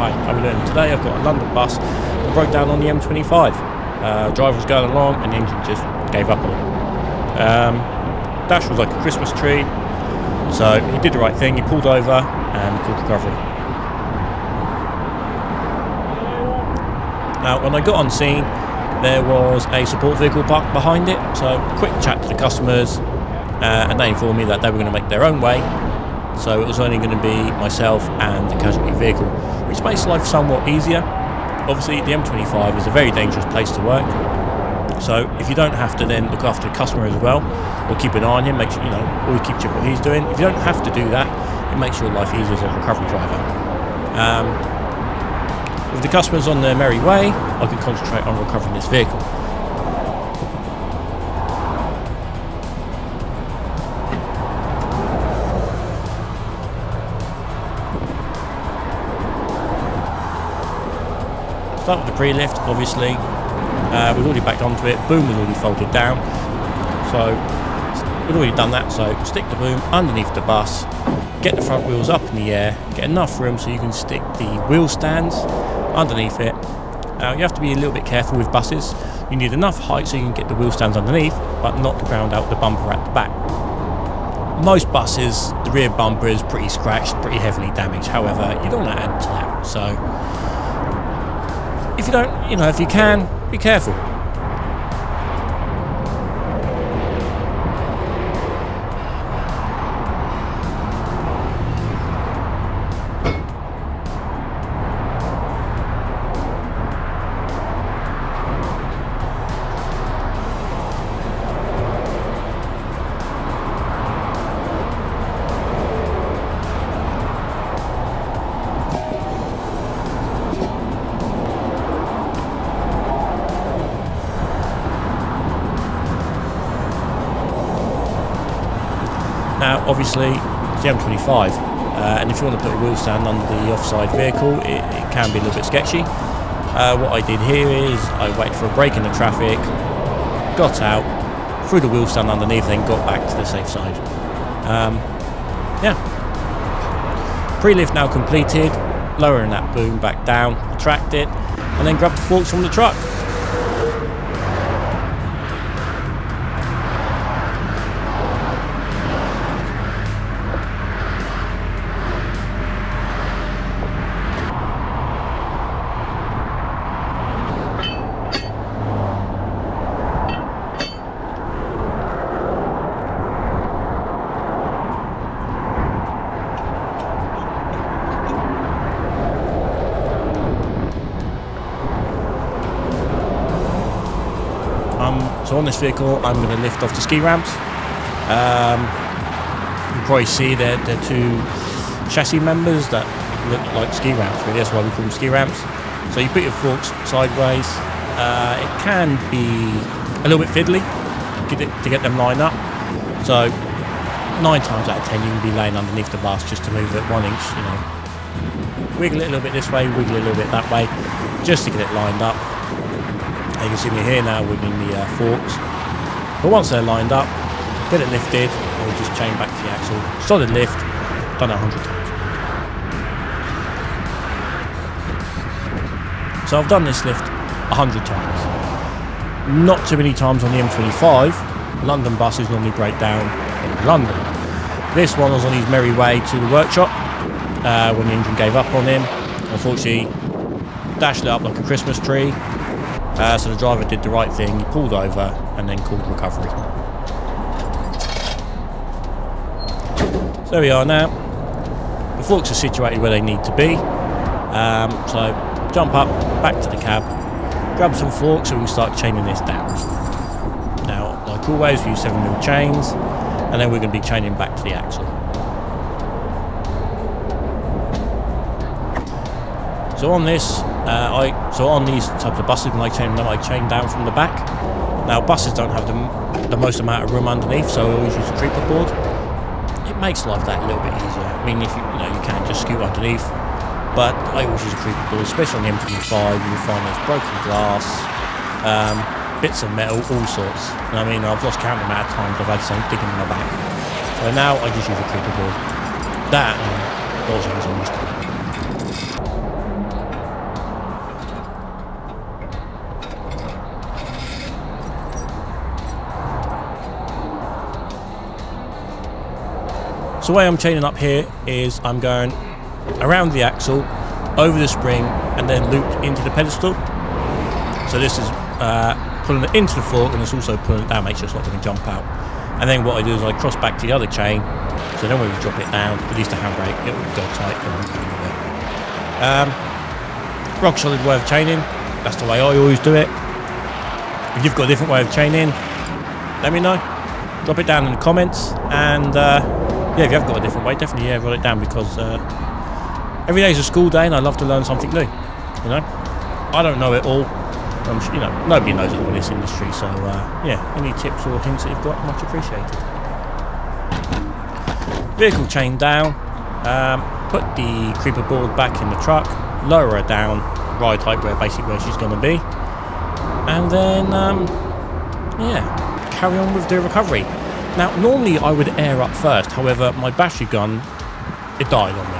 Hi, how are we doing? Today I've got a London bus that broke down on the M25. Driver was going along and the engine just gave up on it. Dash was like a Christmas tree, so he did the right thing, he pulled over and called recovery. Now when I got on scene, there was a support vehicle parked behind it, so quick chat to the customers, and they informed me that they were going to make their own way. So it was only going to be myself and the casualty vehicle, which makes life somewhat easier. Obviously the M25 is a very dangerous place to work, so if you don't have to then look after the customer as well, or keep an eye on him, make sure, you know, always keep check what he's doing. If you don't have to do that, it makes your life easier as a recovery driver. With the customers on their merry way, I can concentrate on recovering this vehicle. Start with the pre-lift, obviously. We've already backed onto it, boom was already folded down. So we've already done that, so stick the boom underneath the bus, get the front wheels up in the air, get enough room so you can stick the wheel stands underneath it. Now you have to be a little bit careful with buses. You need enough height so you can get the wheel stands underneath, but not ground out the bumper at the back. Most buses, the rear bumper is pretty scratched, pretty heavily damaged. However, you don't want to add to that. So if you don't, you know, if you can, be careful. Now obviously it's the M25, and if you want to put a wheel stand under the offside vehicle, it can be a little bit sketchy. What I did here is I waited for a break in the traffic, got out, threw the wheel stand underneath, then got back to the safe side. Yeah. Pre-lift now completed, lowering that boom back down, retract it, and then grab the forks from the truck. So on this vehicle, I'm going to lift off the ski ramps. You can probably see they're two chassis members that look like ski ramps, really. That's why we call them ski ramps. So you put your forks sideways. It can be a little bit fiddly to get them lined up. So 9 times out of 10 you can be laying underneath the bus just to move it 1 inch, you know. Wiggle it a little bit this way, wiggle it a little bit that way, just to get it lined up. You can see me here now wiggling the forks. But once they're lined up, get it lifted, and we'll just chain back to the axle. Solid lift, done it 100 times. So I've done this lift 100 times. Not too many times on the M25. London buses normally break down in London. This one was on his merry way to the workshop when the engine gave up on him. Unfortunately, dashed it up like a Christmas tree. So the driver did the right thing, he pulled over and then called recovery. So there we are now. The forks are situated where they need to be. So jump up, back to the cab, grab some forks so we can start chaining this down. Now, like always, we use 7mm chains, and then we're going to be chaining back to the axle. So on this, on these types of buses, when I chain them, I chain down from the back. Now buses don't have the most amount of room underneath, so I always use a creeper board. It makes life that a little bit easier. I mean, if you can't just scoot underneath, but I always use a creeper board, especially on the M25. You'll find there's broken glass, bits of metal, all sorts. And I mean, I've lost count of the amount of times I've had something digging in my back. So now I just use a creeper board. That and those things are used to. So the way I'm chaining up here is I'm going around the axle, over the spring, and then looped into the pedestal. So this is pulling it into the fork, and it's also pulling it down, make sure it's not going to jump out. And then what I do is I cross back to the other chain, so then when we drop it down, release the handbrake, it will go tight and I'm going with it. Rock solid way of chaining, that's the way I always do it. If you've got a different way of chaining, let me know. Drop it down in the comments, and yeah, if you have got a different way, definitely write it down, because every day is a school day and I love to learn something new. You know, I don't know it all. You know, nobody knows it all in this industry, so yeah, any tips or hints that you've got, much appreciated. Vehicle chain down, put the creeper board back in the truck, lower her down, ride height basically where she's going to be, and then yeah, carry on with the recovery. Now normally I would air up first, however my battery gun, it died on me.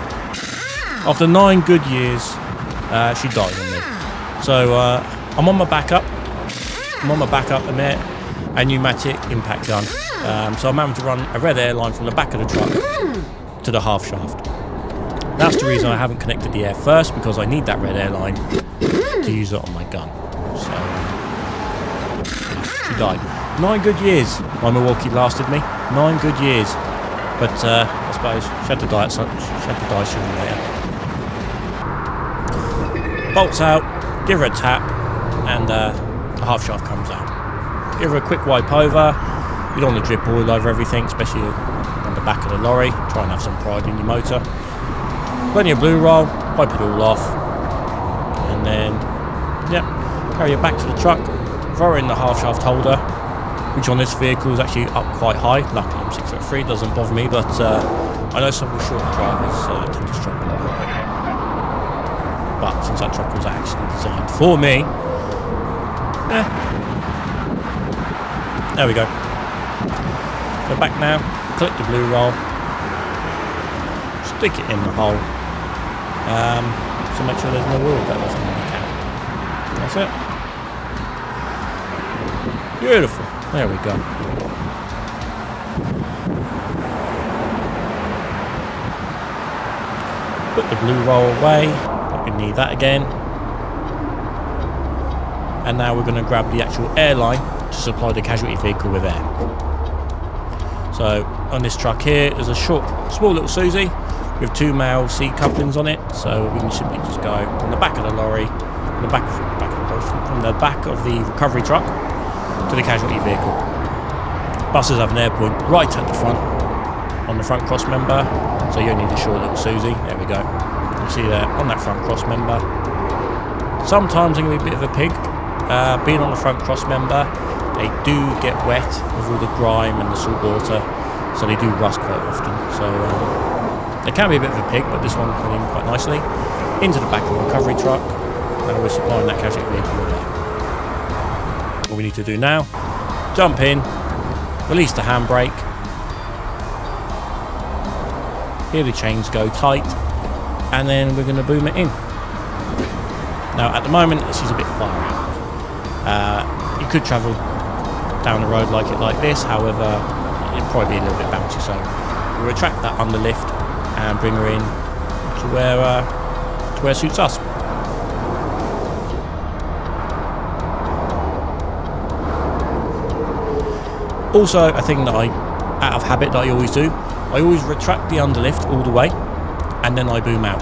After 9 good years, she died on me. So I'm on my backup. A pneumatic impact gun. So I'm having to run a red air line from the back of the truck to the half shaft. That's the reason I haven't connected the air first, because I need that red air line to use it on my gun. So she died. 9 good years my Milwaukee lasted me. 9 good years. But I suppose she had to die sooner or later. Bolts out, give her a tap, and the half shaft comes out. Give her a quick wipe over. You don't want to drip oil over everything, especially on the back of the lorry. Try and have some pride in your motor. Plenty of blue roll, wipe it all off, and then yep, carry it back to the truck, throw her in the half shaft holder, which on this vehicle is actually up quite high. Luckily I'm 6'3", doesn't bother me, but I know some short drivers tend to struggle a little bit. But since that truck was actually designed for me, yeah. There we go. Go back now, click the blue roll, stick it in the hole, so make sure there's no oil goes on the cab. That's it. Beautiful. There we go. Put the blue roll away. We need that again. And now we're going to grab the actual airline to supply the casualty vehicle with air. So on this truck here, there's a small little Susie with 2 male seat couplings on it. So we can simply just go from the back of the lorry, from the back of the recovery truck to the casualty vehicle. Buses have an air point right at the front, on the front cross member. So you only need a short little Susie. There we go. You see there on that front cross member. Sometimes they can be a bit of a pig. Being on the front cross member, they do get wet with all the grime and the salt water, so they do rust quite often. So they can be a bit of a pig, but this one went in quite nicely into the back of the recovery truck, and we're supplying that casualty vehicle with air. What we need to do now, jump in, release the handbrake, hear the chains go tight, and then we're going to boom it in. Now at the moment this is a bit far out. You could travel down the road like this, however it'd probably be a little bit bouncy, so we'll retract that underlift and bring her in to where it suits us. Also, a thing that out of habit that I always do, I always retract the underlift all the way and then I boom out.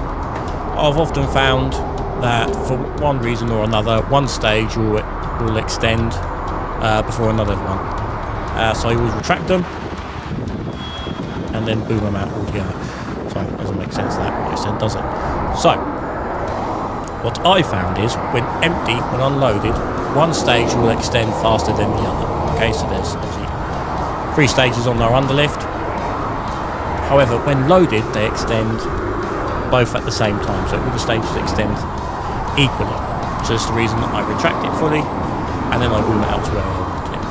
I've often found that for one reason or another, one stage will extend before another one. So I always retract them and then boom them out altogether. Sorry, it doesn't make sense that what I said, does it? So, what I found is when empty, when unloaded, one stage will extend faster than the other. Okay, so there's obviously 3 stages on our underlift. However, when loaded, they extend both at the same time, so all the stages extend equally. So that's the reason that I retract it fully and then I boom it out to where I want it.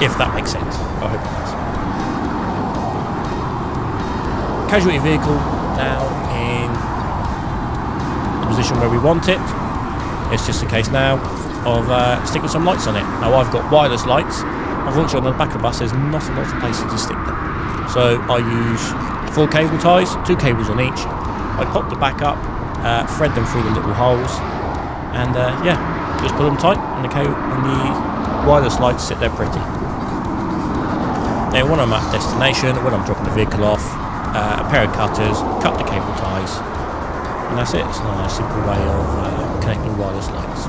If that makes sense. I hope it does. Casualty vehicle now in the position where we want it. It's just a case now of sticking some lights on it. Now I've got wireless lights. Unfortunately on the back of the bus there's not a lot of places to stick them. So I use 4 cable ties, 2 cables on each. I pop the back up, thread them through the little holes, and yeah, just pull them tight, and the wireless lights sit there pretty. Now when I'm at destination, when I'm dropping the vehicle off, a pair of cutters, cut the cable ties, and that's it. It's a nice simple way of connecting wireless lights.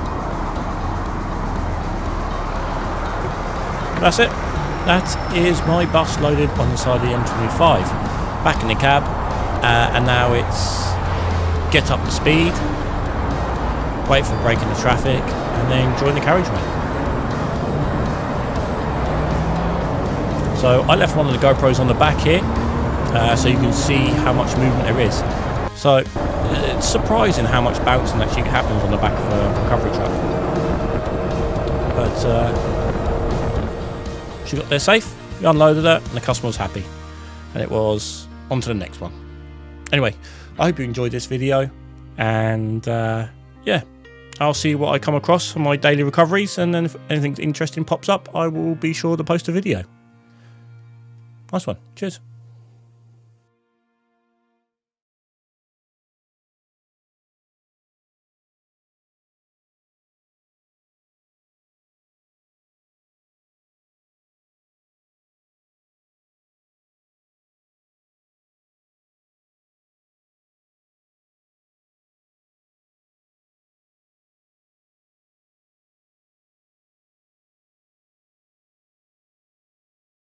That's it. That is my bus loaded on the side of the M25. Back in the cab, and now it's get up to speed, wait for a break in the traffic, and then join the carriageway. So I left one of the GoPros on the back here, so you can see how much movement there is. So it's surprising how much bouncing actually happens on the back of a recovery truck. But she got there safe, we unloaded her, and the customer was happy. And it was on to the next one. Anyway, I hope you enjoyed this video, and yeah, I'll see what I come across on my daily recoveries, and then if anything interesting pops up, I will be sure to post a video. Nice one. Cheers.